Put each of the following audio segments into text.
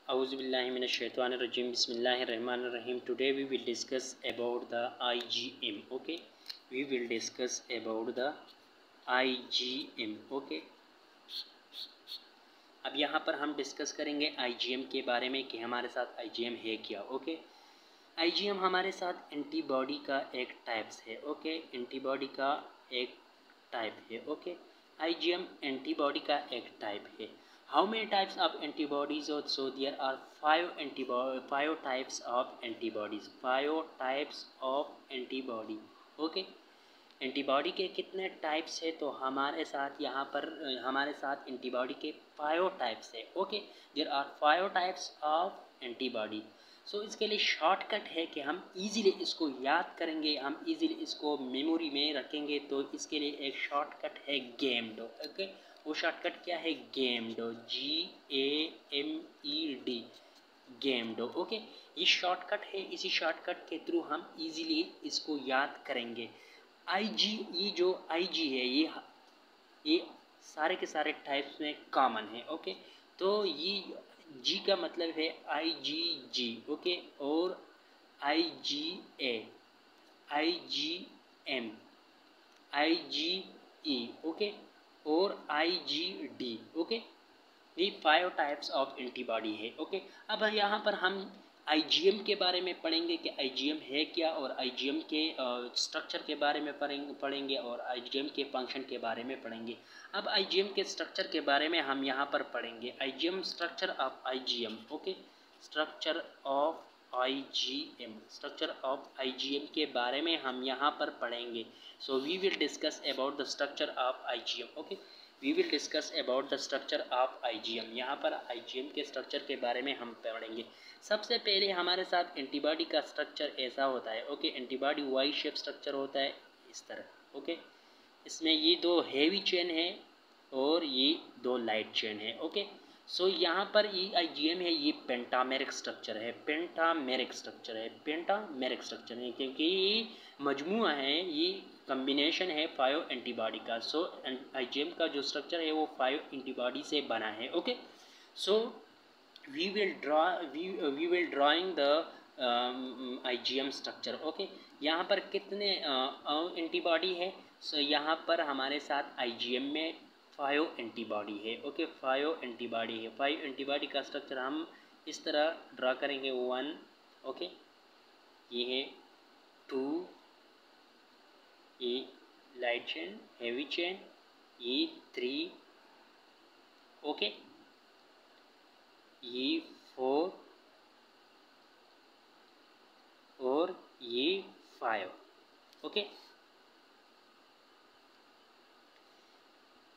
Auzubillahiminash-shaytanir-rajim. Bismillahir-rahmanir-rahim. Today we will discuss about the IgM. Okay, we will discuss about the IgM. Okay, अब यहाँ पर हम discuss करेंगे IgM के बारे में कि हमारे साथ IgM है क्या. ओके, IgM हमारे साथ एंटीबॉडी का एक टाइप्स है. ओके, एंटीबॉडी का एक टाइप है. ओके, IgM एंटीबॉडी का एक टाइप है. How many types of antibodies? So there are five types of antibodies. 5 types of antibody. Okay, antibody के कितने टाइप्स है? तो हमारे साथ यहाँ पर हमारे साथ एंटीबॉडी के 5 टाइप्स है. Okay, there are 5 types of antibody. So इसके लिए शॉर्टकट है कि हम इजीली इसको याद करेंगे, हम इजीली इसको मेमोरी में रखेंगे. तो इसके लिए एक शॉर्टकट है गेम्ड. ओके, वो शॉर्टकट क्या है? Gamed, GAMED, gamed. ओके, ये शॉर्टकट है. इसी शॉर्टकट के थ्रू हम इजीली इसको याद करेंगे. ये जो IG है ये सारे के सारे टाइप्स में कॉमन है. ओके, तो ये G का मतलब है IgG. ओके, और IgA, IgM, IgE. ओके, और IgD. ओके, ये 5 टाइप्स ऑफ एंटीबॉडी है. ओके, अब यहाँ पर हम IgM के बारे में पढ़ेंगे कि IgM है क्या, और IgM के स्ट्रक्चर के बारे में पढ़ेंगे और IgM के फंक्शन के बारे में पढ़ेंगे. अब IgM के स्ट्रक्चर के बारे में हम यहाँ पर पढ़ेंगे. IgM, structure of IgM. Okay, structure of IgM के बारे में हम यहाँ पर पढ़ेंगे. So we will discuss about the structure of IgM. Okay, we will discuss about the structure of IgM. यहाँ पर IgM के स्ट्रक्चर के बारे में हम पढ़ेंगे. सबसे पहले हमारे साथ एंटीबॉडी का स्ट्रक्चर ऐसा होता है. Okay, antibody Y shape structure होता है इस तरह. ओके, इसमें ये 2 हेवी चेन है और ये 2 लाइट चेन है. ओके, सो यहाँ पर ये IgM है, ये पेंटामेरिक स्ट्रक्चर है. पेंटामेरिक स्ट्रक्चर है क्योंकि ये मजमूआ है, ये कम्बिनेशन है 5 एंटीबॉडी का. सो IgM का जो स्ट्रक्चर है वो 5 एंटीबॉडी से बना है. Okay, so we will drawing the IgM structure. Okay, यहाँ पर कितने एंटीबॉडी है? सो यहाँ पर हमारे साथ IgM में 5 एंटीबॉडी है. ओके, 5 एंटीबॉडी है. 5 एंटीबॉडी का स्ट्रक्चर हम इस तरह ड्रा करेंगे. 1, ओके, ये है 2, ये लाइट चेन, हेवी चेन, ये 3, ओके, ये 4 और ये 5. ओके,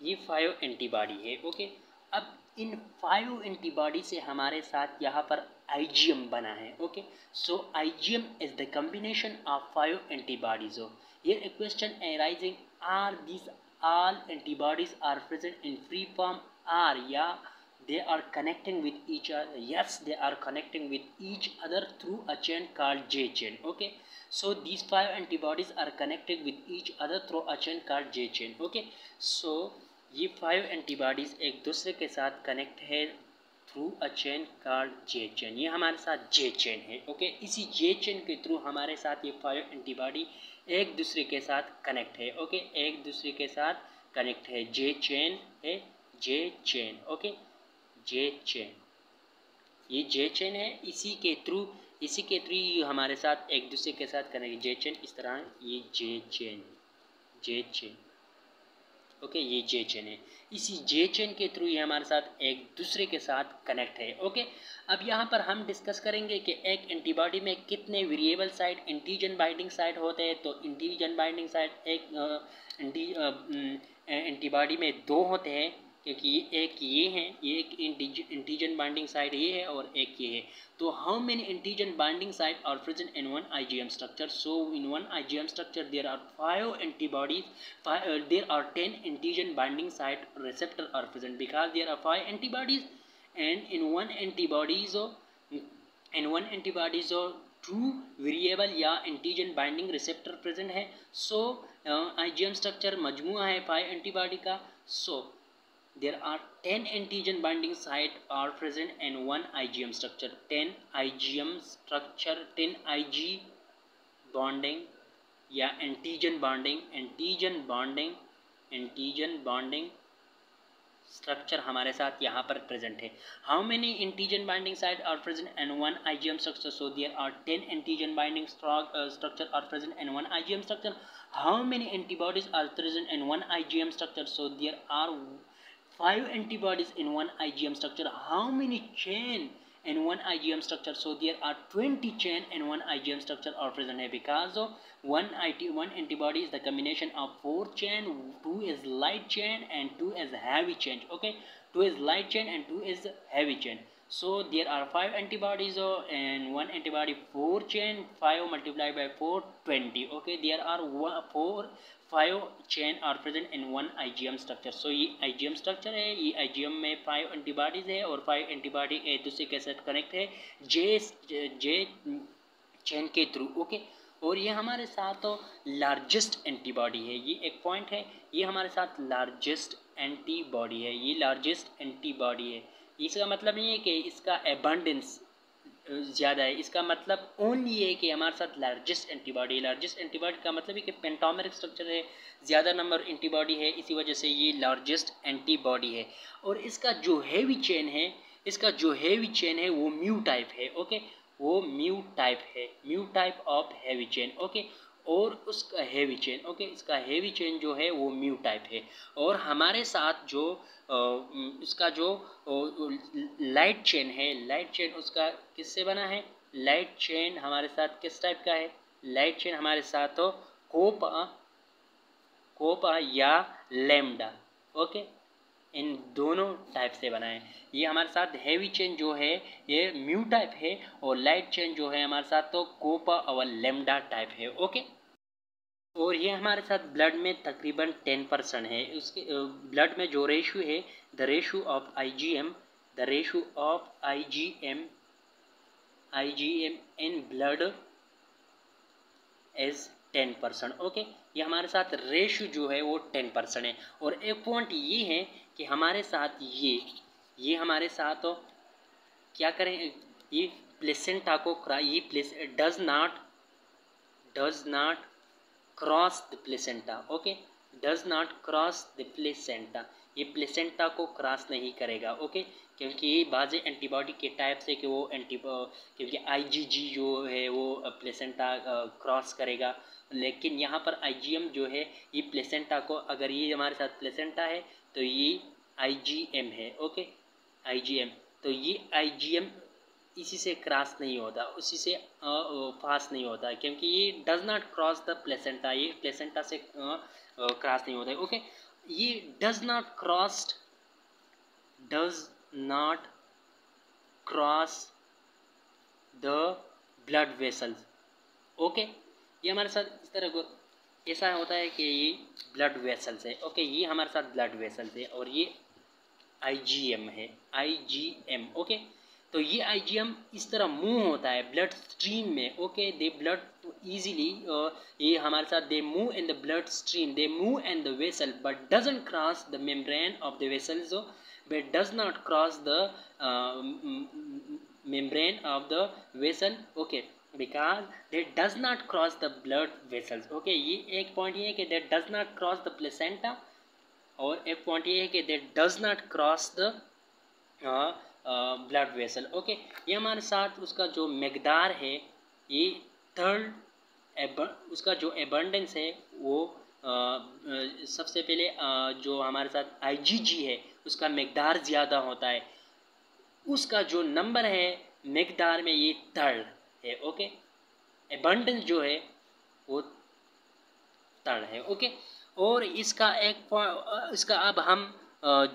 ये 5 एंटीबॉडी है. ओके, अब इन 5 एंटीबॉडी से हमारे साथ यहाँ पर IgM बना है. Okay, so IgM is the combination of 5 antibodies. Here a question arising, are these all antibodies are present in free form, or yeah they are connecting with each other? Yes, they are connecting with each other through a chain called J chain. Okay, so these 5 antibodies are connected with each other through a chain called J chain. Okay, so ये 5 antibodies एक दूसरे के साथ connect है through a chain called J chain. ये हमारे साथ J chain है. ओके, इसी J चेन के थ्रू हमारे साथ ये 5 एंटीबॉडी एक दूसरे के साथ कनेक्ट है. ओके, एक दूसरे के साथ कनेक्ट है. J चेन है, J chain. Okay, J chain, ये J चेन है. इसी के थ्रू हमारे साथ एक दूसरे के साथ कनेक्ट. J चेन इस तरह, ये J चेन. ओके, ये J चेन है. इसी J चेन के थ्रू ये हमारे साथ एक दूसरे के साथ कनेक्ट है. ओके, अब यहाँ पर हम डिस्कस करेंगे कि एक एंटीबॉडी में कितने variable site, antigen binding site होते हैं. तो एंटीजन बाइंडिंग साइट एक एंटीबॉडी में 2 होते हैं, क्योंकि एक ये है, ये एक एंटीजन बाइंडिंग साइट ये है और एक ये है. तो how many antigen binding site are present in one IgM structure? So in one IgM structure there are 5 antibodies, there are 10 antigen binding site receptor are present because there are 5 antibodies, and in one antibodies or 2 variable या antigen binding receptor present है. सो IgM structure मजमूआ है 5 antibody का. सो there are 10 antigen binding site are present in one IgM structure. 10 IgM structure, 10 Ig bonding या antigen bonding structure हमारे साथ यहाँ पर present है. How many antigen binding site are present in one IgM structure? So there are 10 antigen binding structure are present in one IgM structure. How many antibodies are present in one IgM structure? So there are 5 antibodies in one IgM structure. How many chain in one IgM structure? So there are 20 chain in one IgM structure are present here, because of one antibody is the combination of 4 chain, 2 is light chain and 2 is heavy chain. Okay, 2 is light chain and 2 is heavy chain. So there are 5 antibodies and one antibody 4 chain, 5 multiplied by 4 20. Okay, there are 5 chain are present in one IgM structure. So ये IgM structure है, ये IgM में 5 antibodies है और 5 antibody एक दूसरे के साथ कनेक्ट है J चेन के थ्रू. ओके, और ये हमारे साथ लार्जेस्ट एंटीबॉडी है. ये एक पॉइंट है, ये हमारे साथ लार्जेस्ट एंटीबॉडी है. ये लार्जेस्ट एंटीबॉडी है. इसका मतलब नहीं है कि इसका एबंडेंस ज़्यादा है, इसका मतलब ओनली ये है कि हमारे साथ लार्जेस्ट एंटीबॉडी. लार्जेस्ट एंटीबॉडी का मतलब है कि पेंटामेरिक स्ट्रक्चर है, ज़्यादा नंबर एंटीबॉडी है, इसी वजह से ये लार्जेस्ट एंटीबॉडी है. और इसका जो हैवी चेन है, वो म्यू टाइप है. ओके, वो म्यू टाइप है, mu type of heavy chain. Okay, और उसका हैवी चेन, ओके, इसका हैवी चेन जो है वो म्यू टाइप है. और हमारे साथ जो उसका जो लाइट चेन है, लाइट चेन उसका किससे बना है? लाइट चेन हमारे साथ किस टाइप का है? लाइट चेन हमारे साथ कोपा या लैम्डा. ओके, इन दोनों टाइप से बना है. ये हमारे साथ हैवी चेन जो है ये म्यू टाइप है और लाइट चेन जो है हमारे साथ तो कोपा और लैम्डा टाइप है. ओके, और ये हमारे साथ ब्लड में तकरीबन 10% है. उसके ब्लड में जो रेशो है, the ratio of IgM in blood is 10%. Okay, ये हमारे साथ रेशो जो है वो 10% है. और एक पॉइंट ये है कि हमारे साथ ये हमारे साथ क्या करें, ये प्लेसेंटा को ये does not cross the placenta. Okay, does not cross the placenta, ये प्लेसेंटा को क्रॉस नहीं करेगा. ओके, क्योंकि ये बाज़ एंटीबॉडी के टाइप से कि वो क्योंकि IgG जो है वो प्लेसेंटा क्रॉस करेगा, लेकिन यहाँ पर IgM जो है ये प्लेसेंटा को, अगर ये हमारे साथ प्लेसेंटा है तो ये IgM है. ओके, IgM, तो ये IgM इसी से क्रॉस नहीं होता, उसी से पास नहीं होता, क्योंकि ये does not cross the placenta, ये प्लेसेंटा से क्रॉस नहीं होता है. ओके, ये does not cross the blood vessels. Okay, ये हमारे साथ इस तरह को ऐसा होता है कि ये ब्लड वेसल्स है. ओके, ये हमारे साथ ब्लड वेसल्स है और ये IgM है, IgM. ओके, तो ये IgM इस तरह मूव होता है ब्लड स्ट्रीम में. ओके, दे ब्लड इजीली, ये हमारे साथ they move in the blood stream, they move in the vessel but doesn't cross the membrane of the vessels, but does not cross the membrane of the vessel. Okay, because they does not cross the blood vessels. Okay, ये एक point ये है कि that does not cross the placenta, और एक point ये है कि that does not cross the blood vessel. Okay, ये हमारे साथ उसका जो मकदार है, ये थर्ड उसका जो एबंडेंस है वो सबसे पहले जो हमारे साथ IgG है उसका मकदार ज़्यादा होता है, उसका जो नंबर है मकदार में ये थर्ड है. ओके, एबंडेंस जो है वो थर्ड है. ओके, और इसका इसका अब हम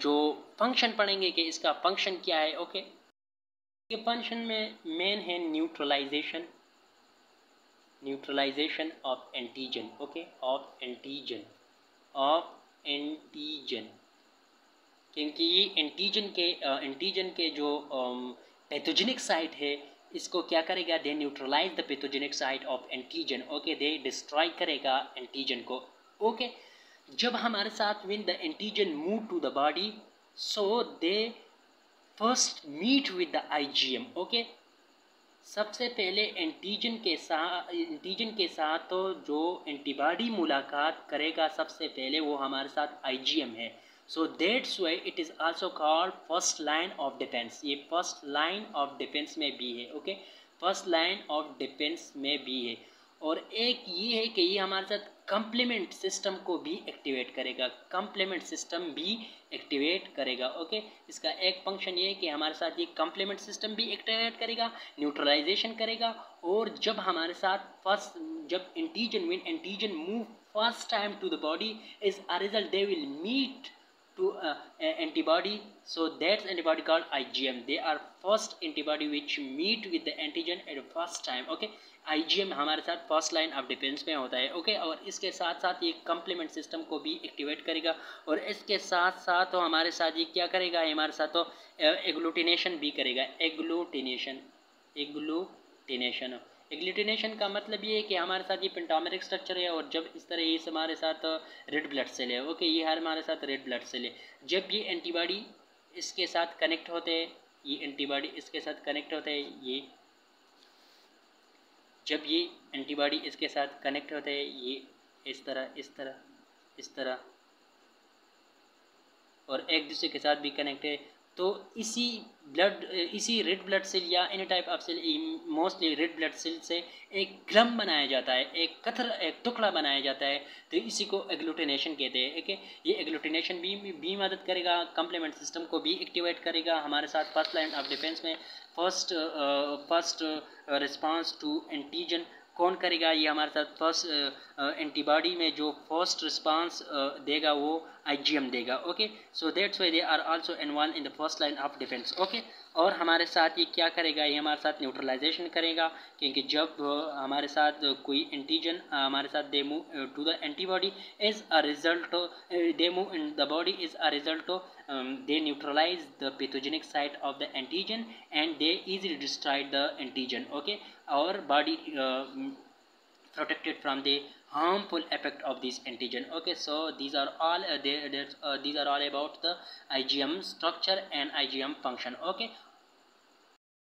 जो फंक्शन पढ़ेंगे कि इसका फंक्शन क्या है. ओके, ये फंक्शन में मेन है neutralization of antigen. Okay, of antigen, क्योंकि ये एंटीजन के जो पैथोजेनिक साइट है इसको क्या करेगा, they neutralise the pathogenic site of antigen. Okay, they destroy करेगा एंटीजन को. ओके, जब हमारे साथ when the antigen move to the body, so they first meet with the IgM. Okay, सबसे पहले एंटीजन के साथ तो जो एंटीबॉडी मुलाकात करेगा सबसे पहले वो हमारे साथ IgM है. सो that's why it is also called first line of defence. ये फर्स्ट लाइन ऑफ डिफेंस में भी है. Okay, first line of defence में भी है. और एक ये है कि ये हमारे साथ कंप्लीमेंट सिस्टम को भी एक्टिवेट करेगा. कंप्लीमेंट सिस्टम भी एक्टिवेट करेगा. ओके, इसका एक फंक्शन ये है कि हमारे साथ ये कंप्लीमेंट सिस्टम भी एक्टिवेट करेगा, न्यूट्रलाइजेशन करेगा. और जब हमारे साथ जब antigen move first time to the body, is a result they will meet to antibody. So that's antibody called IgM. They are first antibody which meet with the antigen at the first time. Okay, IgM हमारे साथ first line of defence में होता है. Okay, और इसके साथ साथ ये कंप्लीमेंट सिस्टम को भी एक्टिवेट करेगा. और इसके साथ साथ तो हमारे साथ ये क्या करेगा, हमारे साथ तो एग्लूटिनेशन भी करेगा. एग्लूटिनेशन का मतलब ये है कि हमारे साथ ये पेंटामेरिक स्ट्रक्चर है. और जब इस तरह ये हमारे साथ रेड ब्लड सेल है. ओके, ये हमारे साथ रेड ब्लड सेल है. जब ये एंटीबॉडी इसके साथ कनेक्ट होते हैं, ये एंटीबॉडी इसके साथ कनेक्ट होते हैं, जब ये एंटीबॉडी इसके साथ कनेक्ट होते हैं, ये इस तरह और एक दूसरे के साथ भी कनेक्ट है. तो इसी रेड ब्लड सेल या any type of cell, mostly red blood cell से एक ग्लम बनाया जाता है, एक टुकड़ा बनाया जाता है. तो इसी को एग्लूटिनेशन कहते हैं. ओके, ये एग्लूटिनेशन भी मदद करेगा, कंप्लीमेंट सिस्टम को भी एक्टिवेट करेगा. हमारे साथ फर्स्ट लाइन ऑफ डिफेंस में फर्स्ट रिस्पांस टू एंटीजन कौन करेगा, ये हमारे साथ फर्स्ट एंटीबॉडी में जो फर्स्ट रिस्पांस देगा वो IgM देगा. Okay, so that's why they are also involve in the first line of defence. Okay, और हमारे साथ ये क्या करेगा, ये हमारे साथ न्यूट्रलाइजेशन करेगा. क्योंकि जब हमारे साथ कोई एंटीजन हमारे साथ they move to the antibody is a result, they move in the body is a result, they neutralize the pathogenic site of the antigen and they easily destroy the antigen. Okay, our body protected from the harmful effect of this antigen. Okay, so these are all these are all about the IgM structure and IgM function. Okay,